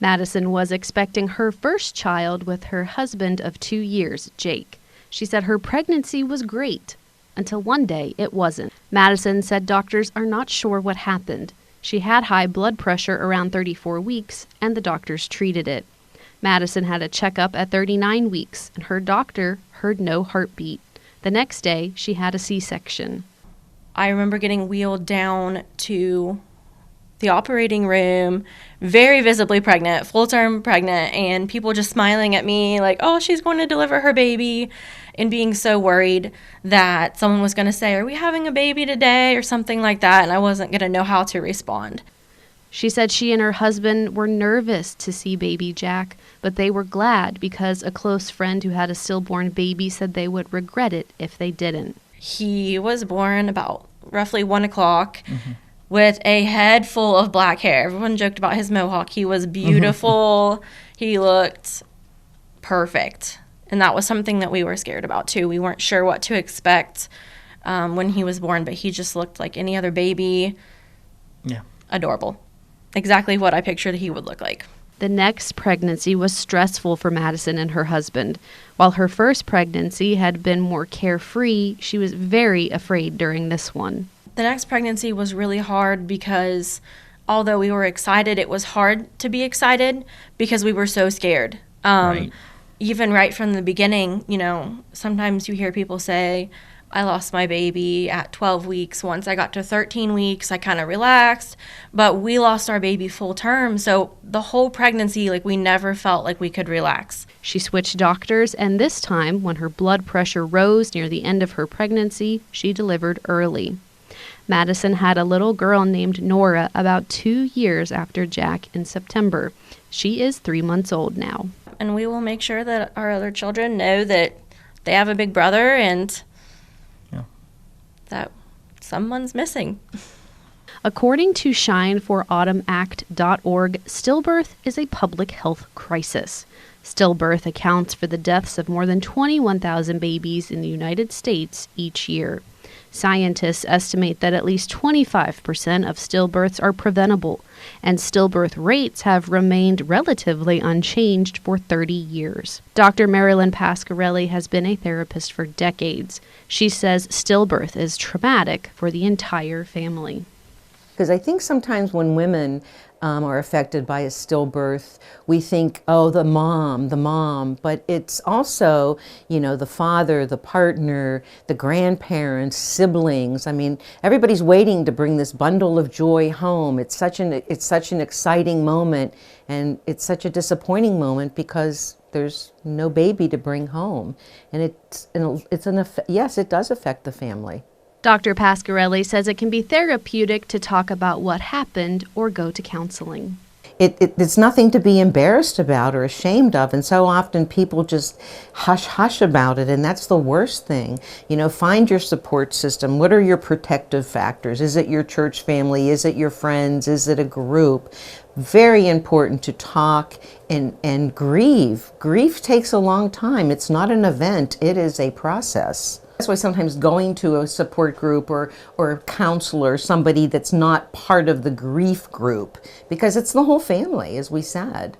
Madison was expecting her first child with her husband of 2 years, Jake. She said her pregnancy was great, until one day it wasn't. Madison said doctors are not sure what happened. She had high blood pressure around 34 weeks, and the doctors treated it. Madison had a checkup at 39 weeks, and her doctor heard no heartbeat. The next day, she had a C-section. I remember getting wheeled down to the operating room, very visibly pregnant, full-term pregnant, and people just smiling at me like, oh, she's going to deliver her baby, and being so worried that someone was going to say, are we having a baby today, or something like that, and I wasn't going to know how to respond. She said she and her husband were nervous to see baby Jack, but they were glad because a close friend who had a stillborn baby said they would regret it if they didn't. He was born about roughly 1 o'clock. With a head full of black hair. Everyone joked about his mohawk. He was beautiful. He looked perfect. And that was something that we were scared about, too. We weren't sure what to expect when he was born, but he just looked like any other baby. Yeah. Adorable. Exactly what I pictured he would look like. The next pregnancy was stressful for Madison and her husband. While her first pregnancy had been more carefree, she was very afraid during this one. The next pregnancy was really hard because although we were excited, it was hard to be excited because we were so scared. Right. Even right from the beginning, you know, sometimes you hear people say, I lost my baby at 12 weeks. Once I got to 13 weeks, I kind of relaxed, but we lost our baby full term. So the whole pregnancy, like, we never felt like we could relax. She switched doctors, and this time, when her blood pressure rose near the end of her pregnancy, she delivered early. Madison had a little girl named Nora about 2 years after Jack in September. She is 3 months old now. And we will make sure that our other children know that they have a big brother and that someone's missing. According to ShineForAutumnAct.org, stillbirth is a public health crisis. Stillbirth accounts for the deaths of more than 21,000 babies in the United States each year. Scientists estimate that at least 25% of stillbirths are preventable, and stillbirth rates have remained relatively unchanged for 30 years. Dr. Marilyn Pasquarelli has been a therapist for decades. She says stillbirth is traumatic for the entire family. Because I think sometimes when women are affected by a stillbirth, we think, oh, the mom, but it's also, you know, the father, the partner, the grandparents, siblings. I mean, everybody's waiting to bring this bundle of joy home. It's such an exciting moment, and it's such a disappointing moment because there's no baby to bring home. And yes, it does affect the family. Dr. Pasquarelli says it can be therapeutic to talk about what happened or go to counseling. It's nothing to be embarrassed about or ashamed of, and so often people just hush about it, and that's the worst thing. You know, find your support system. What are your protective factors? Is it your church family? Is it your friends? Is it a group? Very important to talk and grieve. Grief takes a long time. It's not an event, it is a process. That's why sometimes going to a support group or a counselor, somebody that's not part of the grief group, because it's the whole family, as we said.